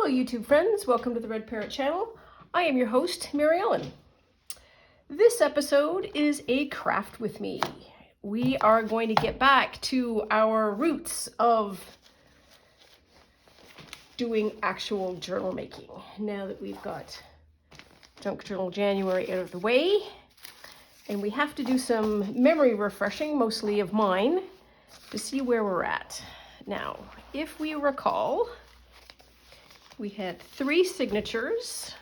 Hello YouTube friends, welcome to the Red Parrot channel. I am your host, Mary Ellen. This episode is a craft with me. We are going to get back to our roots of doing actual journal making. Now that we've got Junk Journal January out of the way, and we have to do some memory refreshing, mostly of mine, to see where we're at. Now, if we recall, we had two signatures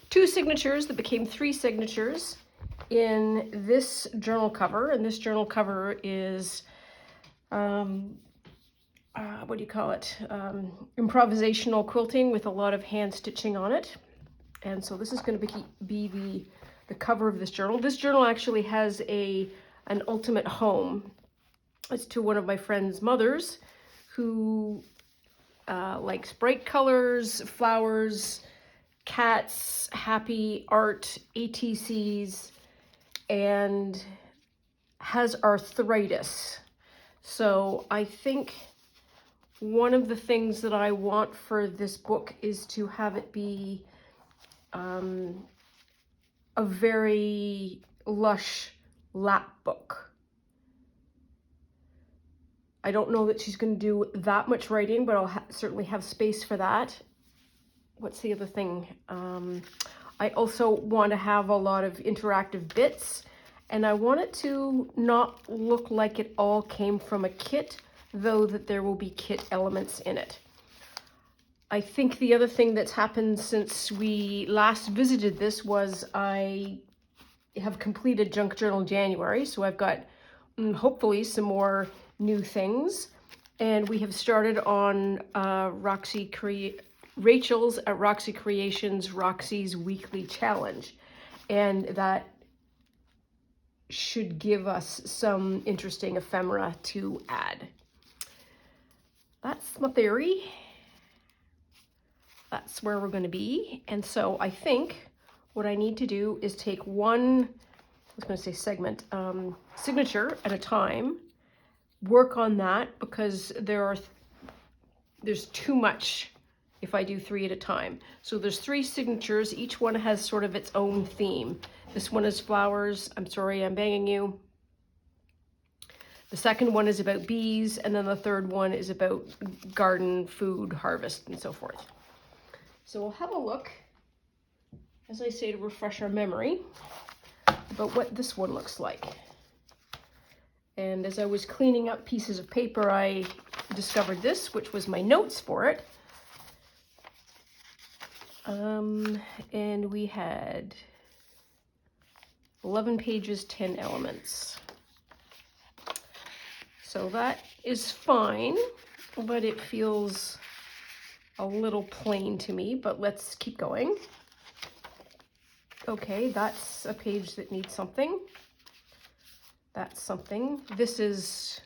that became 3 signatures in this journal cover. And this journal cover is, improvisational quilting with a lot of hand stitching on it. And so this is going to be the cover of this journal. This journal actually has an ultimate home. It's to one of my friend's mothers who likes bright colors, flowers, cats, happy, art, ATCs, and has arthritis. So I think one of the things that I want for this book is to have it be a very lush lap book. I don't know that she's going to do that much writing, but I'll certainly have space for that. What's the other thing? I also want to have a lot of interactive bits, and I want it to not look like it all came from a kit, though that there will be kit elements in it. I think the other thing that's happened since we last visited this was I have completed Junk Journal January, so I've got hopefully some more new things, and we have started on Rachel's at Roxy Creations Roxy's weekly challenge, and that should give us some interesting ephemera to add. That's my theory. That's where we're going to be. And so I think what I need to do is take one, I was going to say segment, signature at a time, work on that, because there's too much if I do 3 at a time. So there's 3 signatures. Each one has sort of its own theme. This one is flowers. I'm sorry, I'm banging you. The second one is about bees, and then the third one is about garden, food, harvest, and so forth. So we'll have a look, as I say, to refresh our memory, about what this one looks like. And as I was cleaning up pieces of paper, I discovered this, which was my notes for it. And we had 11 pages, 10 elements. So that is fine, but it feels a little plain to me, but let's keep going. Okay, that's a page that needs something. That's something. This is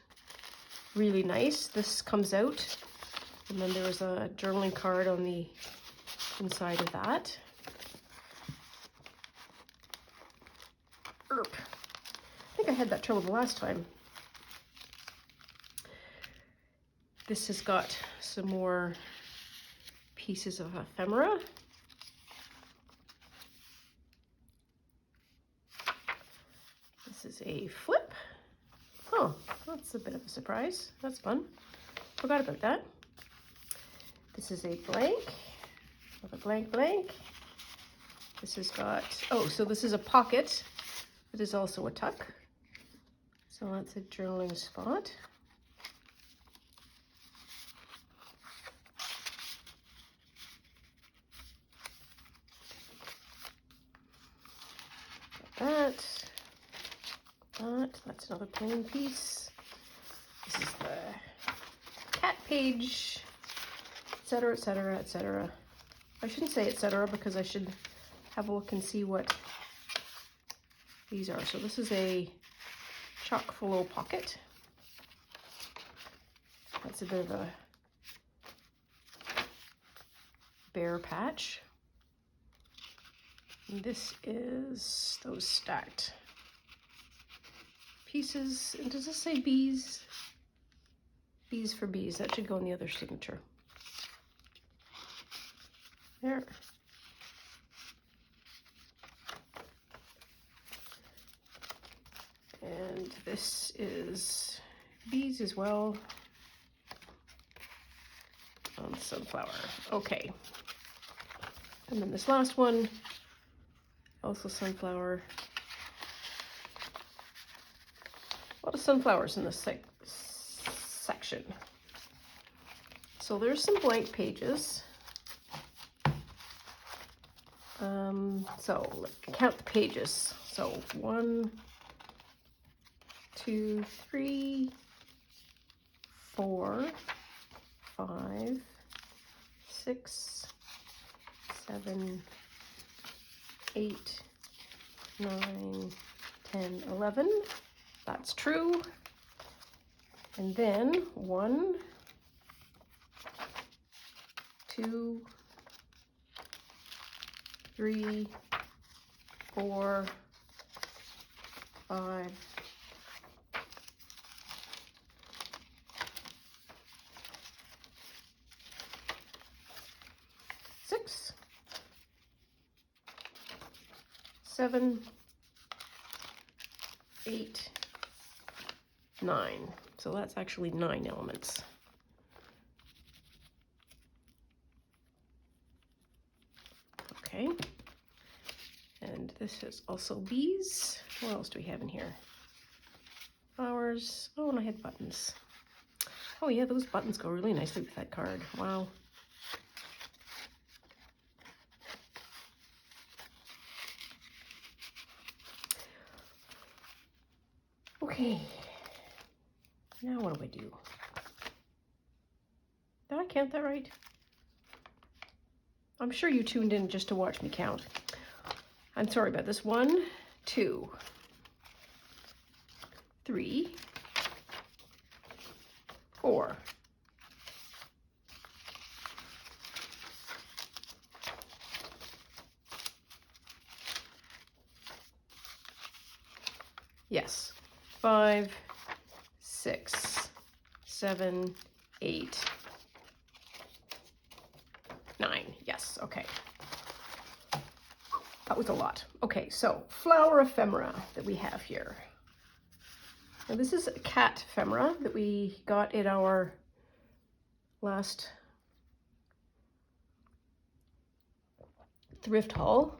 really nice. This comes out, and then there's a journaling card on the inside of that. I think I had that trouble the last time. This has got some more pieces of ephemera. This is a flip. Oh, that's a bit of a surprise. That's fun. Forgot about that. This is a blank. With a blank. This has got, oh, so this is a pocket. It is also a tuck. So that's a journaling spot. That's another plain piece. This is the cat page, etc., etc., etc. I shouldn't say etc. because I should have a look and see what these are. So this is a chock full pocket. That's a bit of a bare patch. And this is those stacked pieces. And does this say bees? Bees for bees. That should go in the other signature. There. And this is bees as well on sunflower. Okay. And then this last one, also sunflower. A lot of sunflowers in this section. So there's some blank pages. So let's count the pages. So 1, 2, 3, 4, 5, 6, 7, 8, 9, 10, 11. That's true. And then 1, 2, 3, 4, 5, 6, 7, 8, 9. So that's actually 9 elements. Okay. And this is also bees. What else do we have in here? Flowers. Oh, and I had buttons. Oh yeah, those buttons go really nicely with that card. Wow. Okay. Now what do I do? Did I count that right? I'm sure you tuned in just to watch me count. I'm sorry about this. 1, 2, 3, 4. Yes. 5, 6, 7, 8, 9. Yes, okay. That was a lot. Okay, so flower ephemera that we have here. Now this is a cat ephemera that we got at our last thrift haul.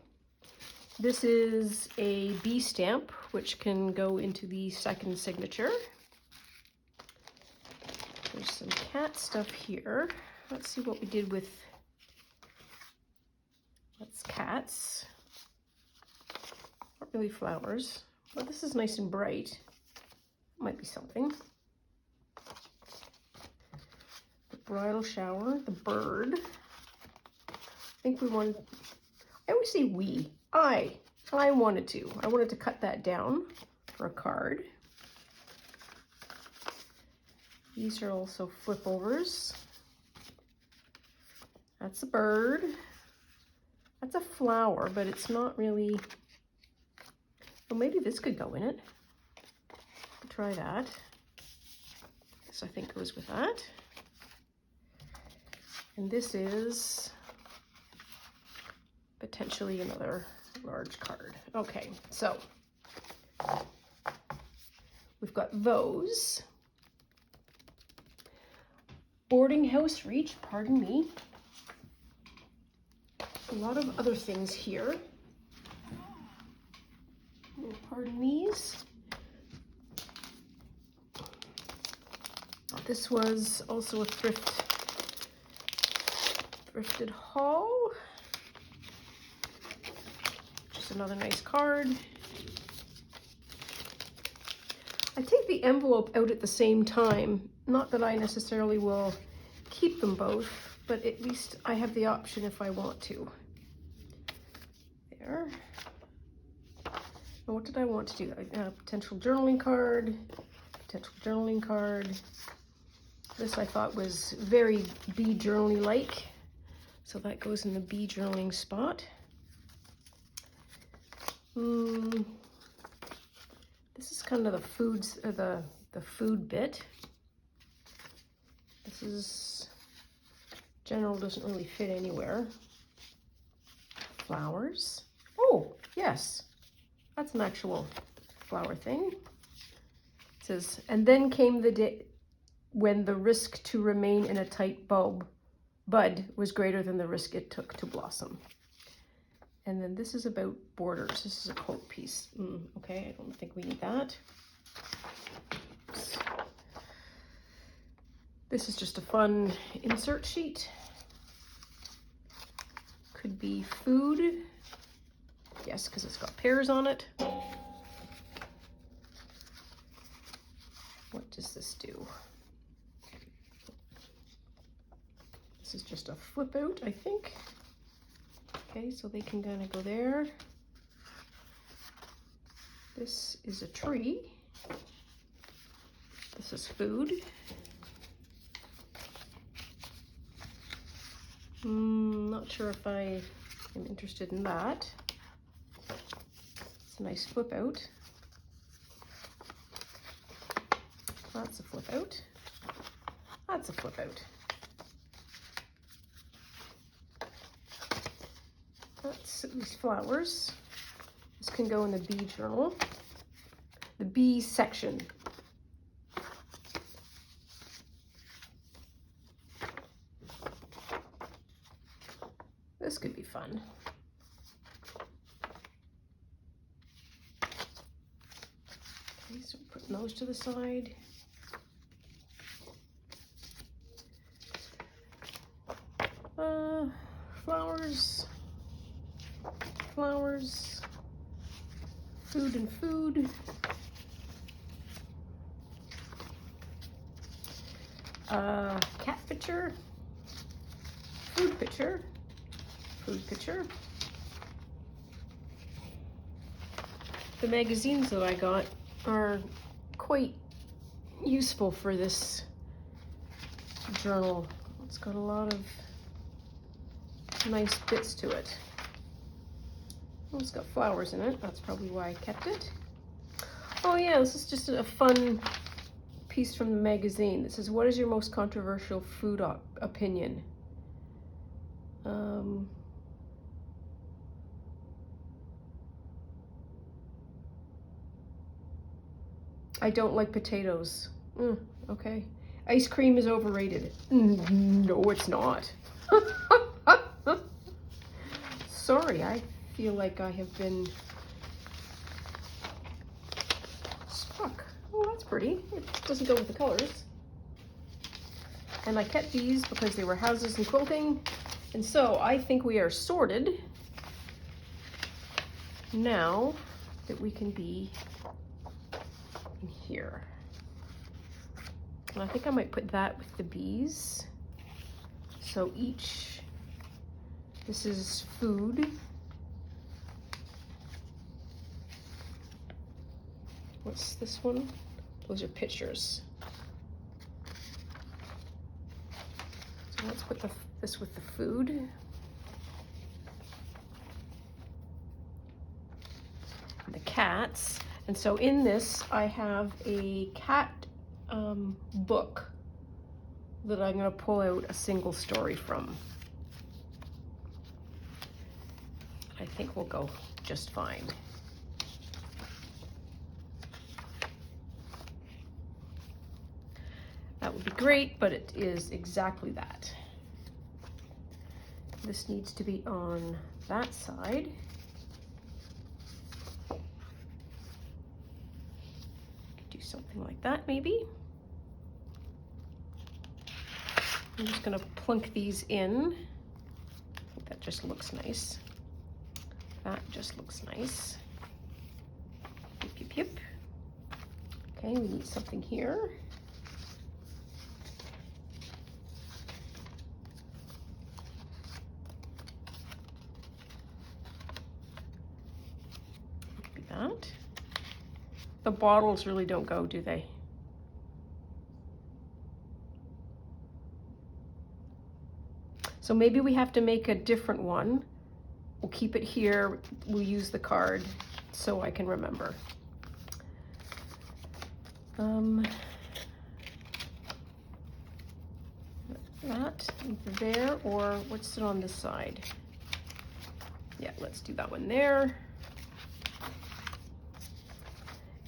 This is a bee stamp, which can go into the second signature. There's some cat stuff here. Let's see what we did with, that's cats. Not really flowers, but this is nice and bright. Might be something. The bridal shower, the bird. I think we wanted, I always say we. I wanted to cut that down for a card. These are also flip overs. That's a bird. That's a flower, but it's not really, well, maybe this could go in it. Try that. This I think goes with that. And this is potentially another large card. Okay, so we've got those. Boarding house reach, pardon me. A lot of other things here. Oh, pardon me's. This was also a thrifted haul. Just another nice card. I take the envelope out at the same time. Not that I necessarily will keep them both, but at least I have the option if I want to. There. And what did I want to do? Potential journaling card, potential journaling card. This I thought was very bee journaling-like, so that goes in the bee journaling spot. This is kind of the foods, the food bit. This is general, doesn't really fit anywhere. flowers. Oh, yes, that's an actual flower thing. It says, and then came the day when the risk to remain in a tight bud was greater than the risk it took to blossom. And then this is about borders. This is a quote piece. Okay, I don't think we need that. Oops. This is just a fun insert sheet. Could be food. Yes, because it's got pears on it. What does this do? This is just a flip out, I think. Okay, so they can kind of go there. This is a tree. This is food. Not sure if I am interested in that. It's a nice flip out. That's a flip out. That's a flip out. That's these flowers. This can go in the bee journal. The bee section. This could be fun. Okay, so we're putting those to the side. Flowers, flowers, food and food. Cat picture, food picture, food picture. The magazines that I got are quite useful for this journal. It's got a lot of nice bits to it. Well, it's got flowers in it. That's probably why I kept it. Oh yeah, this is just a fun piece from the magazine. It says, what is your most controversial food opinion? I don't like potatoes. Okay. Ice cream is overrated. No, it's not. Sorry, I feel like I have been struck. Oh, that's pretty. It doesn't go with the colors. And I kept these because they were houses and quilting. And so I think we are sorted now that we can be in here. And I think I might put that with the bees. So each, this is food. What's this one? Those are pictures. So let's put this with the food. The cats. And so in this, I have a cat book that I'm going to pull out a single story from. I think we'll go just fine. That would be great, but it is exactly that. This needs to be on that side. Do something like that, maybe. I'm just going to plunk these in. I think that just looks nice. That just looks nice. Yip, yip, yip. Okay, we need something here. Maybe that. The bottles really don't go, do they? So maybe we have to make a different one. We'll keep it here. We'll use the card so I can remember. That there, or what's it on this side? Yeah, let's do that one there.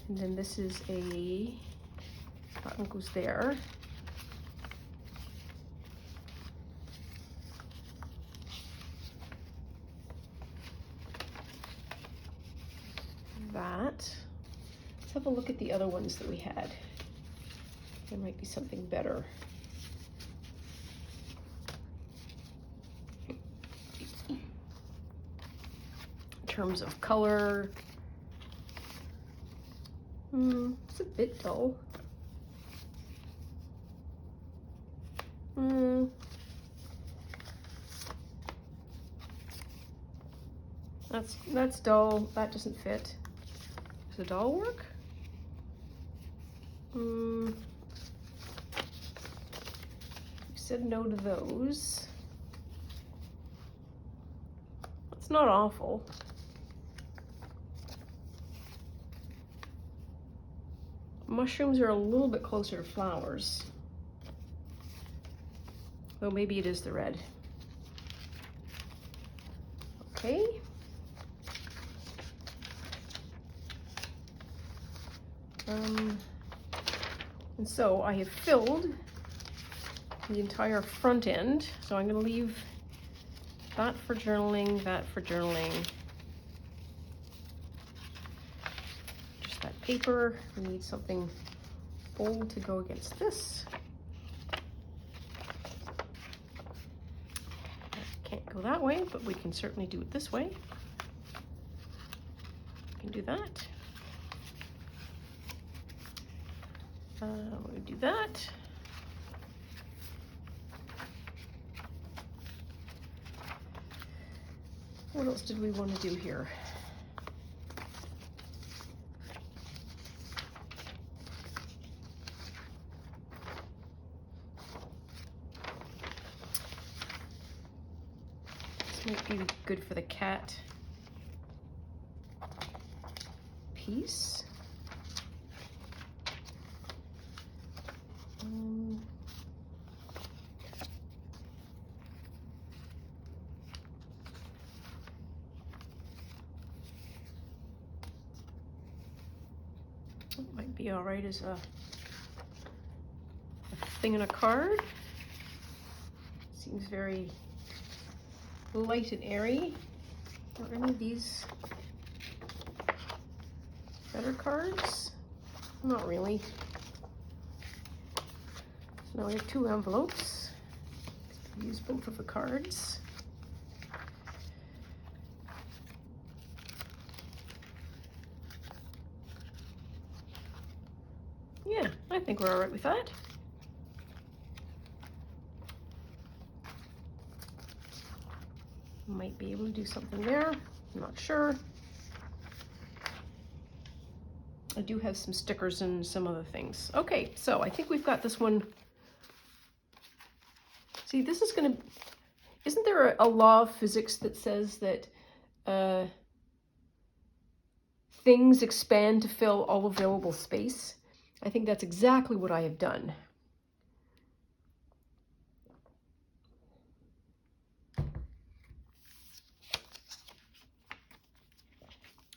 And then this is that one goes there. Let's have a look at the other ones that we had. There might be something better. In terms of color, it's a bit dull. That's dull. That doesn't fit. Does the dull work? We said no to those. It's not awful. Mushrooms are a little bit closer to flowers. Though maybe it is the red. Okay. And so I have filled the entire front end. So I'm going to leave that for journaling, that for journaling. Just that paper. We need something bold to go against this. Can't go that way, but we can certainly do it this way. We can do that. We'll do that. What else did we want to do here? This might be good for the cat piece. Might be all right as a thing in a card. Seems very light and airy. Are any of these better cards? Not really. Now we have 2 envelopes. Use both of the cards. Yeah, I think we're all right with that. Might be able to do something there. I'm not sure. I do have some stickers and some other things. Okay, so I think we've got this one. See, this is going to... Isn't there a law of physics that says that things expand to fill all available space? I think that's exactly what I have done.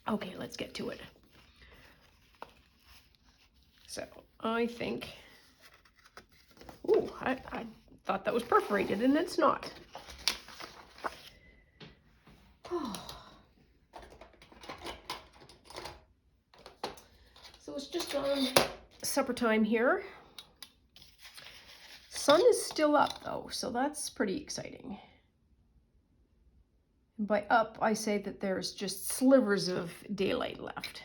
Okay, let's get to it. So I think, ooh, I thought that was perforated and it's not. So it's just on supper time here. Sun is still up though, so that's pretty exciting. And by up, I say that there's just slivers of daylight left.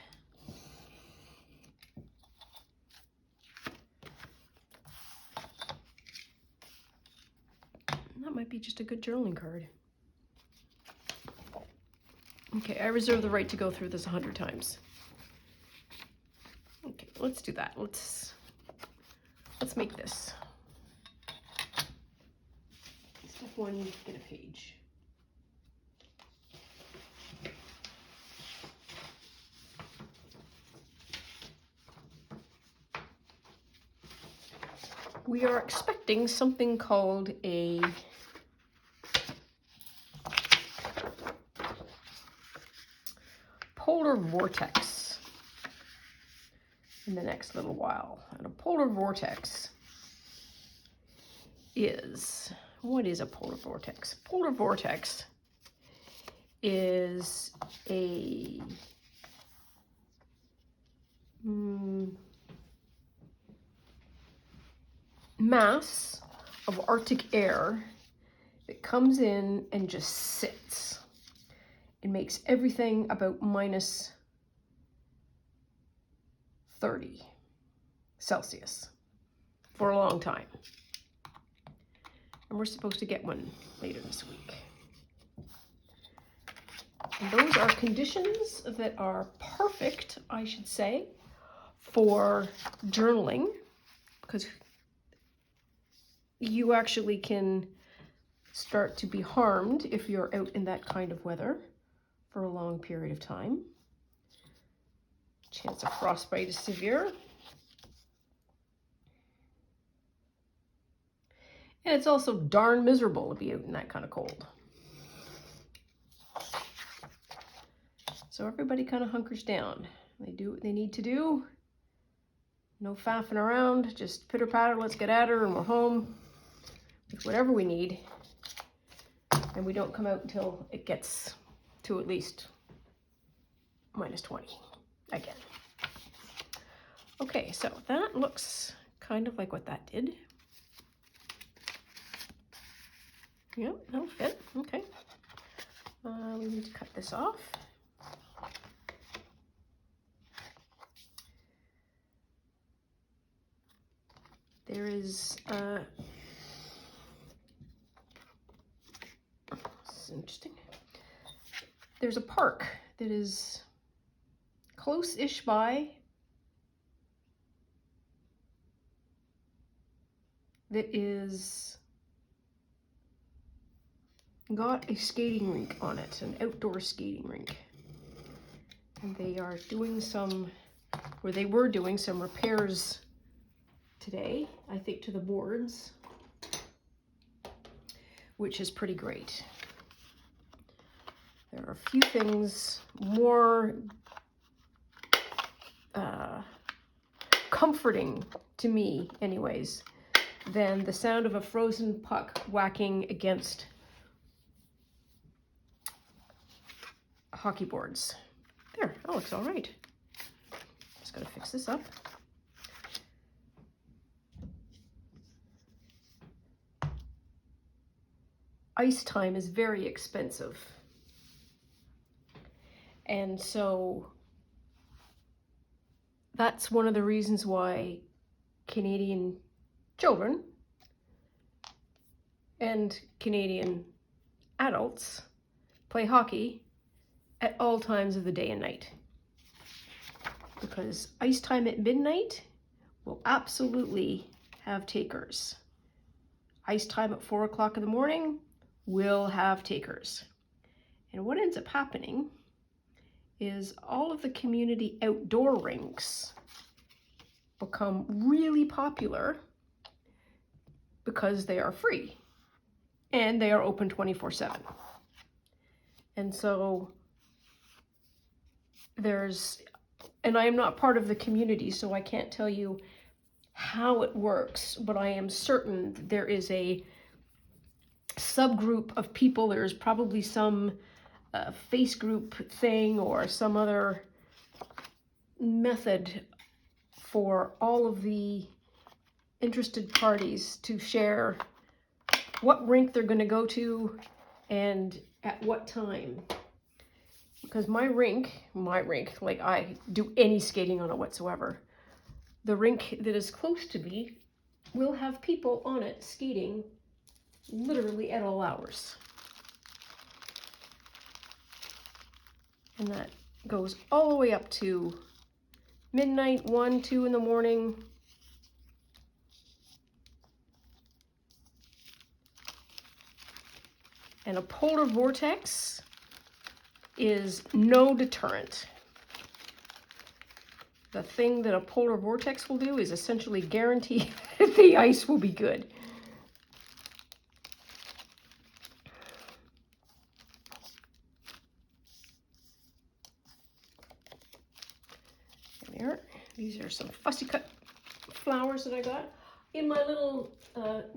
That might be just a good journaling card. Okay, I reserve the right to go through this 100 times. Okay, let's do that. Let's make this. Step 1, get a page. We are expecting something called a polar vortex in the next little while. And a polar vortex is, what is a polar vortex? Polar vortex is a mass of Arctic air that comes in and just sits. It makes everything about minus 30 Celsius for a long time. And we're supposed to get one later this week. And those are conditions that are perfect, I should say, for journaling, because you actually can start to be harmed if you're out in that kind of weather for a long period of time. Chance of frostbite is severe. And it's also darn miserable to be out in that kind of cold. So everybody kind of hunkers down. They do what they need to do. No faffing around, just pitter patter, let's get at her, and we're home with whatever we need. And we don't come out until it gets to at least minus 20 again. Okay, so that looks kind of like what that did. Yeah, that'll fit. Okay. We need to cut this off. There is, this is interesting. There's a park that is close-ish by that is got a skating rink on it, an outdoor skating rink. And they are doing some, or they were doing some repairs today, I think, to the boards, which is pretty great. There are a few things more comforting to me, anyways, than the sound of a frozen puck whacking against hockey boards. There, that looks all right. Just gotta fix this up. Ice time is very expensive. And so that's one of the reasons why Canadian children and Canadian adults play hockey at all times of the day and night. Because ice time at midnight will absolutely have takers. Ice time at 4 o'clock in the morning will have takers. And what ends up happening is all of the community outdoor rinks become really popular because they are free and they are open 24/7. And so and I am not part of the community, so I can't tell you how it works, but I am certain that there is a subgroup of people. There's probably some face group thing or some other method for all of the interested parties to share what rink they're going to go to and at what time. Because my rink, like I do any skating on it whatsoever, the rink that is close to me will have people on it skating literally at all hours. And that goes all the way up to midnight, 1, 2 in the morning. And a polar vortex is no deterrent. The thing that a polar vortex will do is essentially guarantee that the ice will be good. there. These are some fussy cut flowers that I got. In my little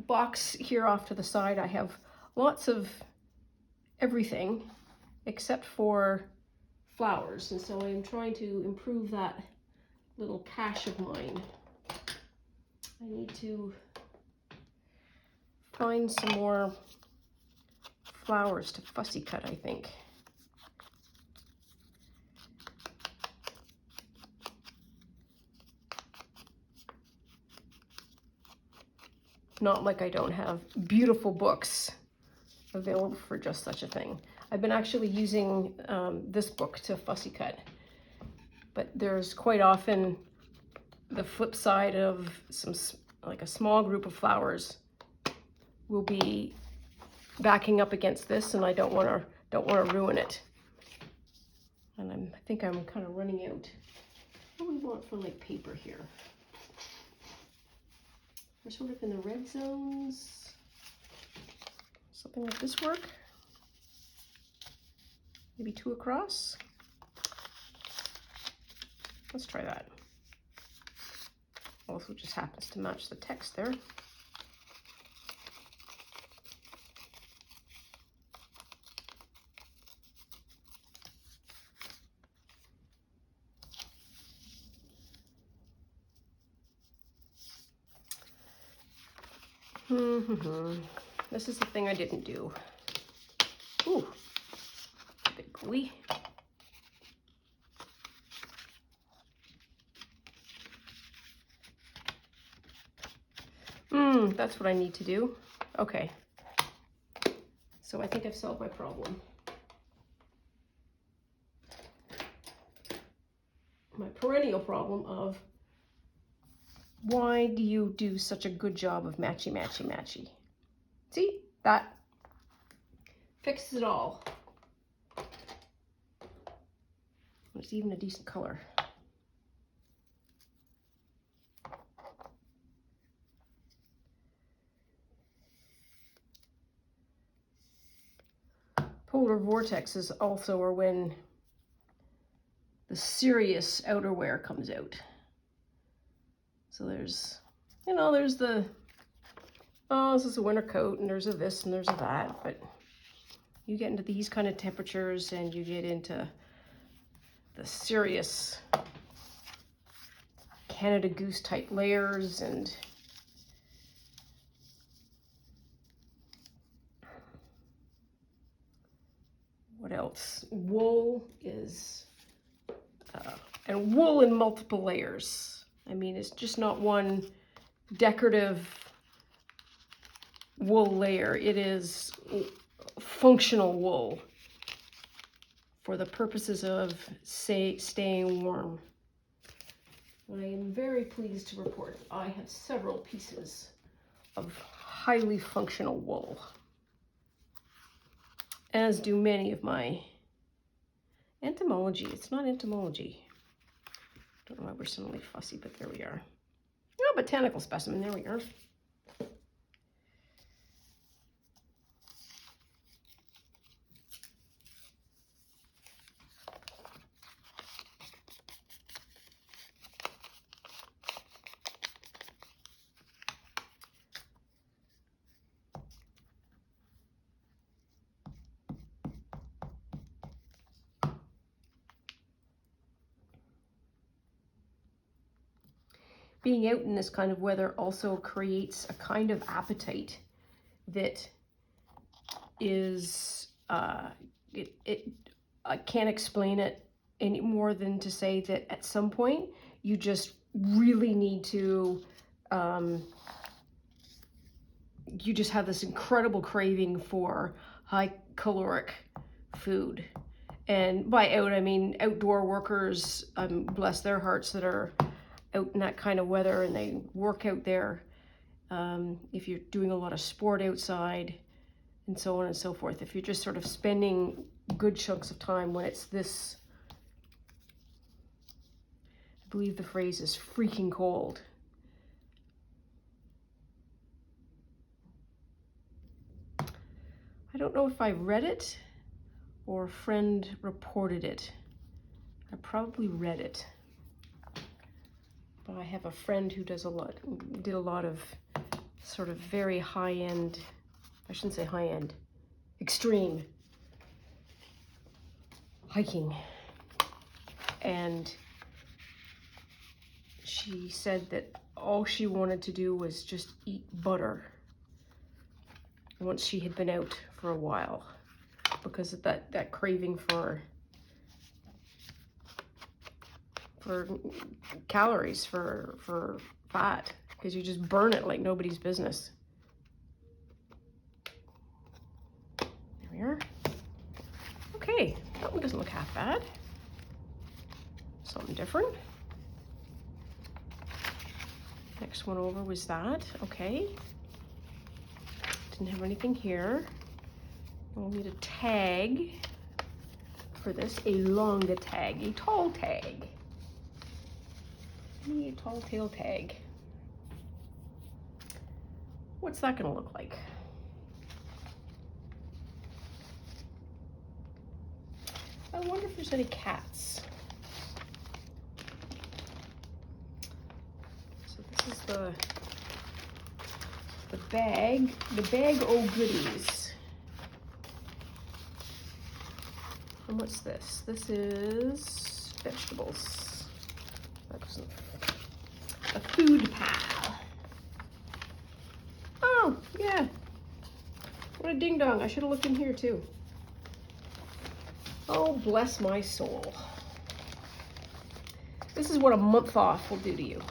box here off to the side, I have lots of everything except for flowers, and so I'm trying to improve that little cache of mine. I need to find some more flowers to fussy cut, I think. Not like I don't have beautiful books available for just such a thing. I've been actually using this book to fussy cut, but there's quite often the flip side of like a small group of flowers will be backing up against this, and I don't want to ruin it. And I think I'm kind of running out. What do we want for like paper here? We're sort of in the red zones. Something like this work? Maybe 2 across? Let's try that. Also just happens to match the text there. This is the thing I didn't do. Ooh, a bit gooey. That's what I need to do. Okay. So I think I've solved my problem. My perennial problem of why do you do such a good job of matchy, matchy, matchy? See, that fixes it all. It's even a decent color. Polar vortexes also are when the serious outerwear comes out. So there's, there's the, oh, this is a winter coat, and there's a this and there's a that, but you get into these kind of temperatures and you get into the serious Canada Goose type layers, and what else? Wool is, and wool in multiple layers. I mean, it's just not one decorative wool layer. It is functional wool for the purposes of, staying warm. I am very pleased to report I have several pieces of highly functional wool, as do many of my entomology. It's not entomology. Don't know why we're suddenly fussy, but there we are. Oh, botanical specimen, there we are. Being out in this kind of weather also creates a kind of appetite that is, I can't explain it any more than to say that at some point you just really need to, you just have this incredible craving for high caloric food. And by out, I mean outdoor workers, bless their hearts, that are out in that kind of weather and they work out there. If you're doing a lot of sport outside and so on and so forth, if you're just sort of spending good chunks of time when it's this, I believe the phrase is freaking cold. I don't know if I read it or a friend reported it. I probably read it. But I have a friend who did a lot of sort of very high-end, I shouldn't say high-end, extreme hiking. And she said that all she wanted to do was just eat butter once she had been out for a while, because of that craving for calories, for fat, because you just burn it like nobody's business. There we are. Okay, that one doesn't look half bad. Something different. Next one over was that. Okay. Didn't have anything here. We'll need a tag for this, a longer tag, a tall tag. A tall tail tag. What's that gonna look like? I wonder if there's any cats. So this is the bag o' goodies. And what's this? This is vegetables. That doesn't, a food pile. Oh, yeah. What a ding dong. I should have looked in here too. Oh, bless my soul. This is what a month off will do to you.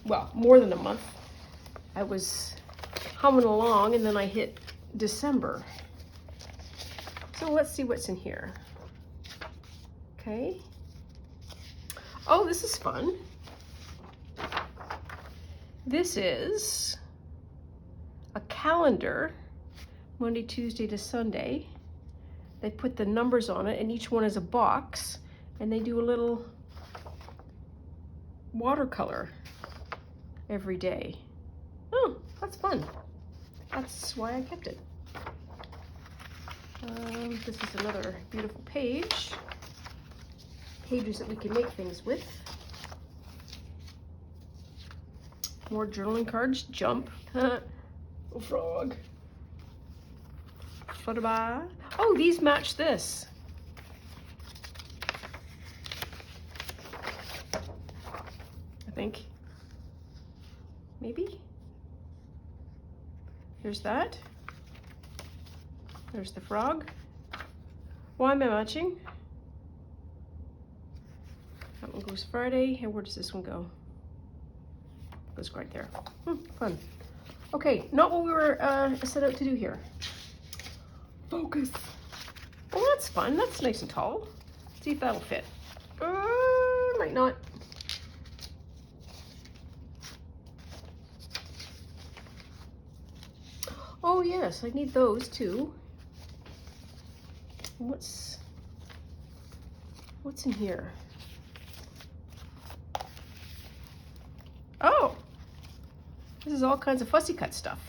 Well, more than a month. I was humming along and then I hit December. So let's see what's in here. Okay. Oh, this is fun. This is a calendar, Monday, Tuesday to Sunday. They put the numbers on it and each one is a box, and they do a little watercolor every day. Oh, that's fun. That's why I kept it. This is another beautiful page. Pages that we can make things with. More journaling cards. Jump. Oh, frog. Oh, these match this. I think. Maybe. There's that. There's the frog. Why am I matching? That one goes Friday. And where does this one go? Goes right there. Fun. Okay, not what we were set out to do here. Focus. Well, that's fun. That's nice and tall. Let's see if that'll fit. Might not. Oh yes, I need those too. What's in here? Oh, this is all kinds of fussy cut stuff.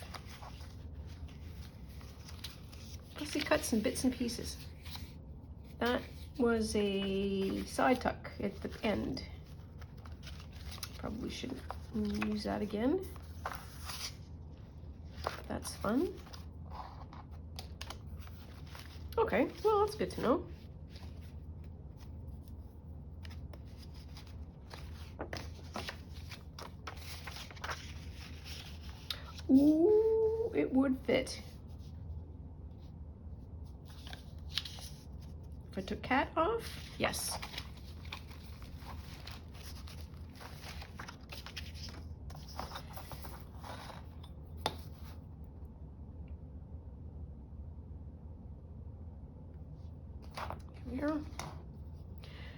Fussy cuts and bits and pieces. That was a side tuck at the end. Probably shouldn't use that again. That's fun. Okay, well, that's good to know. Ooh, it would fit. If I took cat off, yes. Here.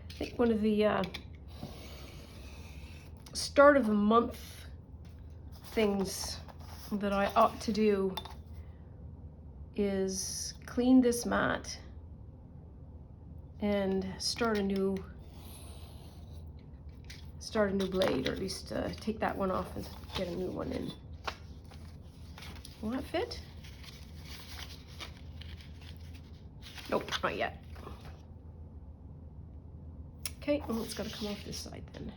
I think one of the start of the month things that I ought to do is clean this mat and start a new blade, or at least take that one off and get a new one in. Will that fit? Nope, not yet. Okay, well, it's got to come off this side then.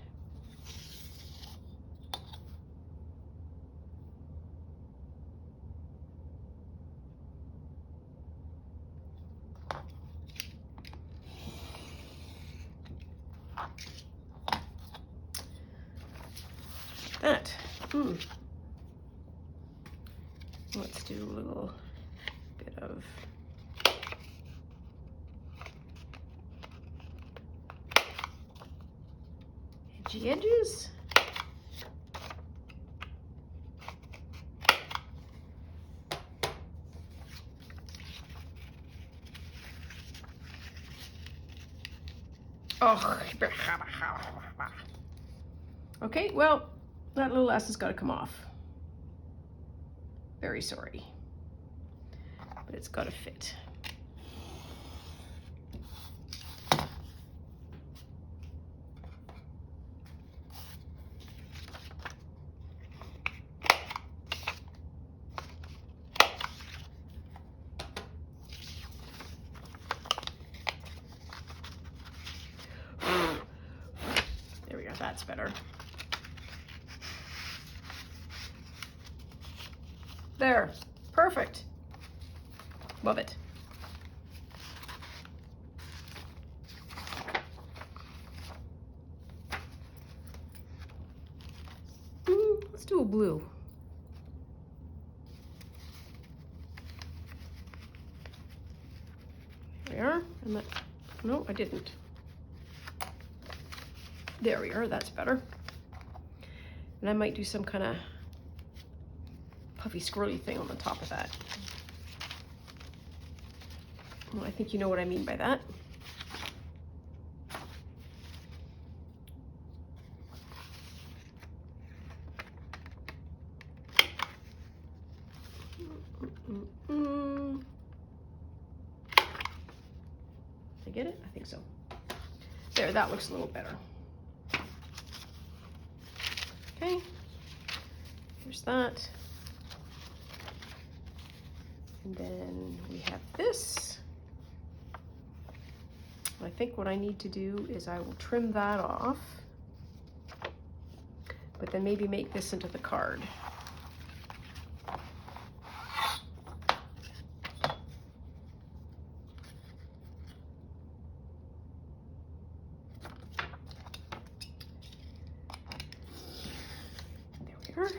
that. Let's do a little bit of edgy edges. Oh, okay, well, that little S has got to come off. Very sorry, but it's got to fit. There we go, that's better. There, perfect. Love it. Let's do a blue. There, and that, no, I didn't. There we are, that's better. And I might do some kind of puffy squirrely thing on the top of that. Well, I think you know what I mean by that. Did I get it? I think so. There, that looks a little better. Okay, here's that. And then we have this. I think what I need to do is I will trim that off, but then maybe make this into the card. There we are.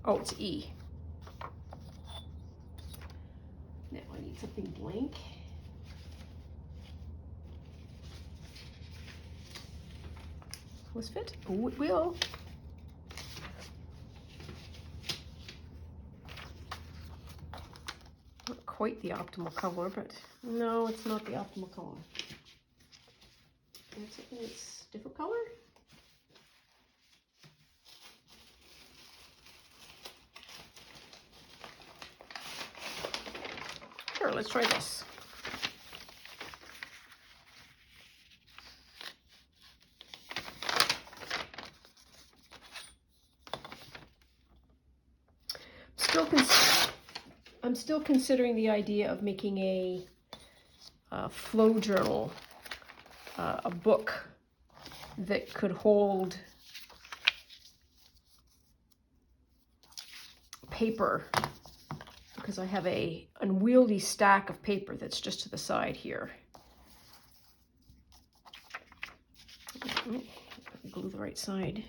Oh, it's E. Now I need something blank. Will this fit? Oh, it will. Not quite the optimal color, but no, it's not the optimal color. That's something that's different color. Sure, let's try this. I'm still considering the idea of making a flow journal, a book that could hold paper, because I have a unwieldy stack of paper that's just to the side here. Glue the right side.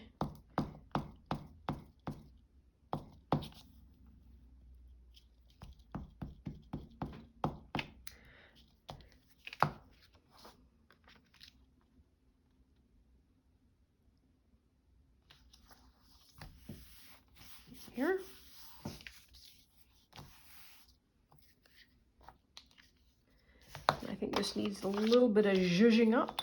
Here. I think this needs a little bit of zhuzhing up.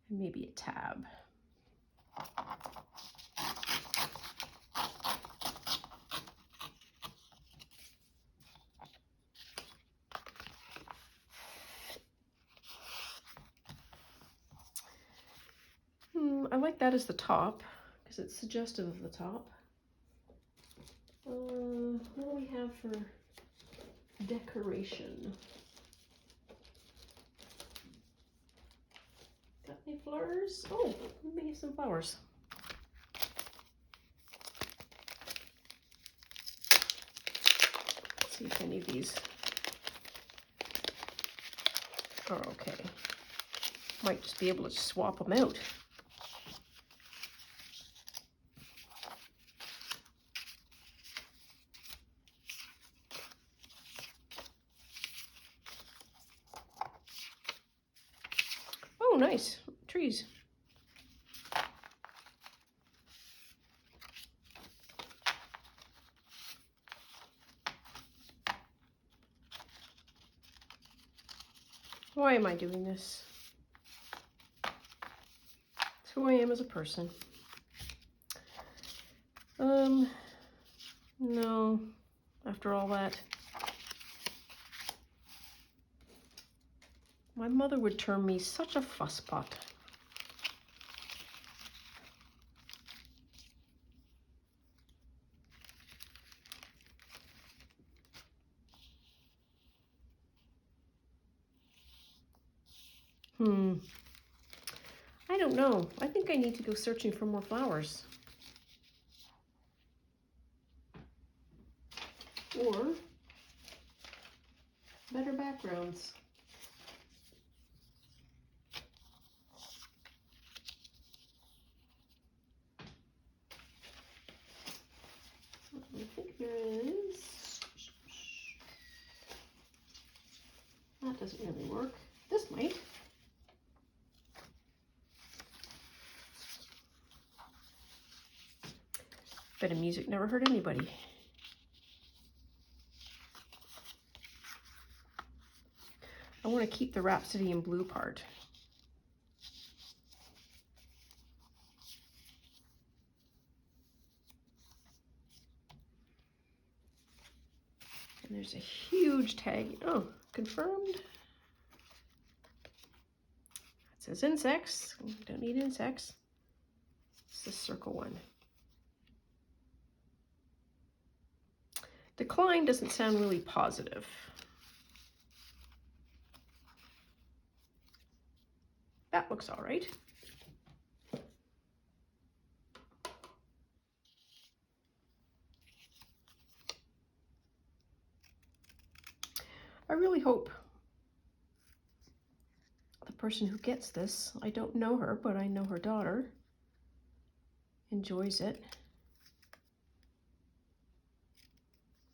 And maybe a tab. I like that as the top, because it's suggestive of the top. What do we have for decoration? Got Any flowers? Oh, maybe some flowers. Let's see if any of these are okay. Might just be able to swap them out. Oh, nice. Trees. Why am I doing this? It's who I am as a person. No, after all that. My mother would term me such a fusspot. I don't know. I think I need to go searching for more flowers. Or better backgrounds. I think there is. That doesn't really work. This might. Bit of music never hurt anybody. I want to keep the Rhapsody in Blue part. And there's a huge tag. Oh, confirmed. It says insects. Don't need insects. It's the circle one. Decline doesn't sound really positive. That looks all right. I really hope the person who gets this, I don't know her, but I know her daughter, enjoys it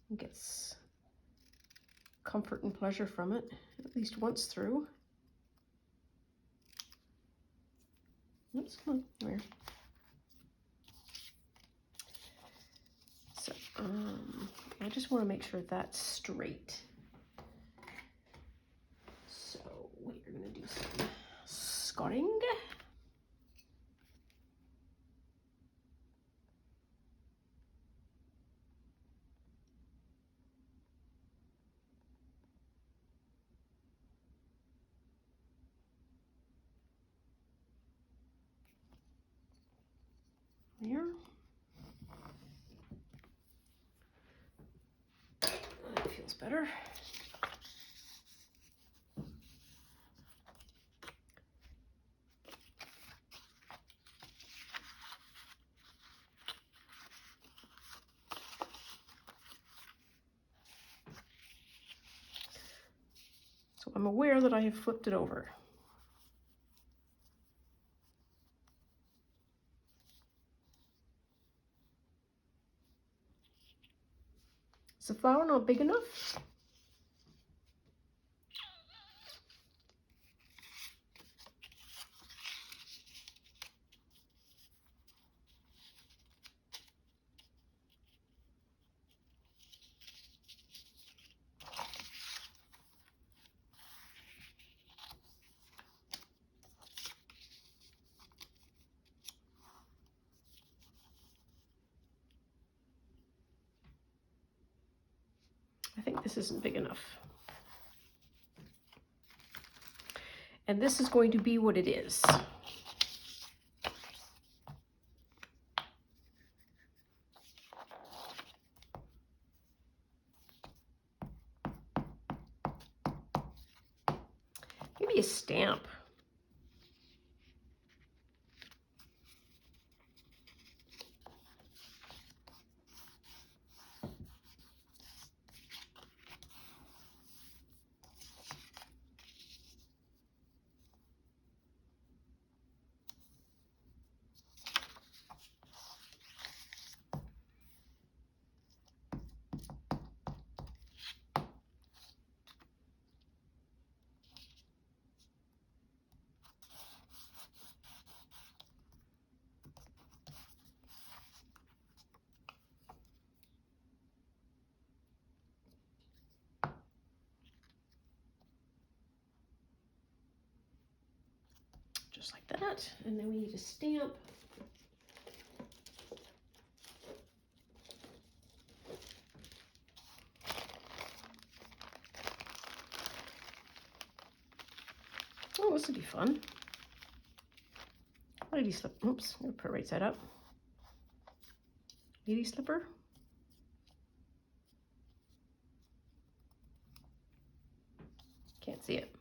and gets comfort and pleasure from it, at least once through. Oops, come on, where? So, I just want to make sure that's straight. So, we're going to do some scotting. There. That feels better. So I'm aware that I have flipped it over. Is the flower not big enough? I think this isn't big enough. And this is going to be what it is. Maybe a stamp. just like that. And then we need a stamp. Oh, this would be fun. Lady slip. Oops, I'm gonna put it right side up. Lady slipper. Can't see it.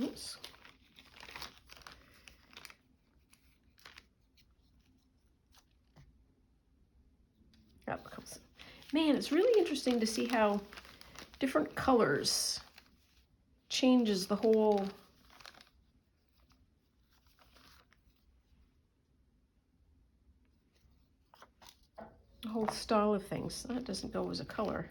Oops. That becomes, man, it's really interesting to see how different colors changes the whole style of things. That doesn't go as a color.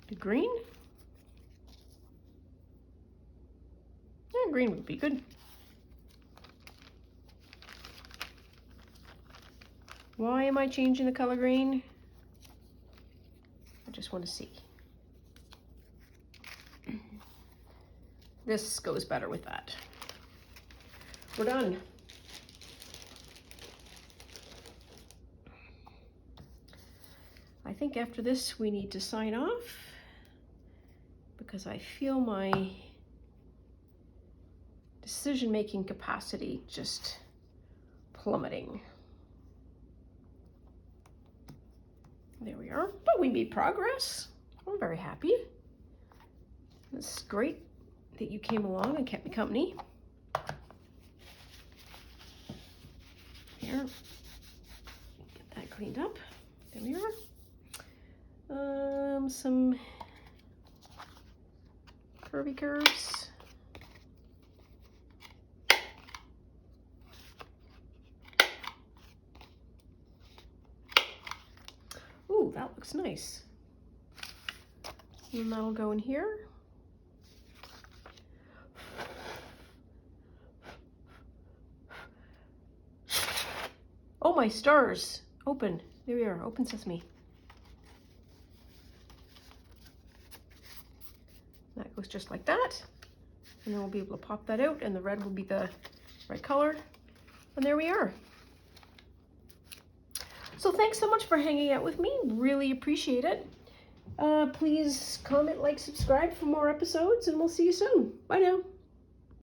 The green? Yeah, green would be good. Why am I changing the color green? I just want to see. This goes better with that. We're done. I think after this we need to sign off because I feel my decision-making capacity just plummeting. There we are. But we made progress. I'm very happy. It's great that you came along and kept me company. Here, get that cleaned up. There we are. Some curvy curves. Ooh, that looks nice. And that'll go in here. Oh, my stars. Open. There we are. Open sesame. That goes just like that. And then we'll be able to pop that out and the red will be the right color. And there we are. So thanks so much for hanging out with me. Really appreciate it. Please comment, like, subscribe for more episodes, and we'll see you soon. Bye now.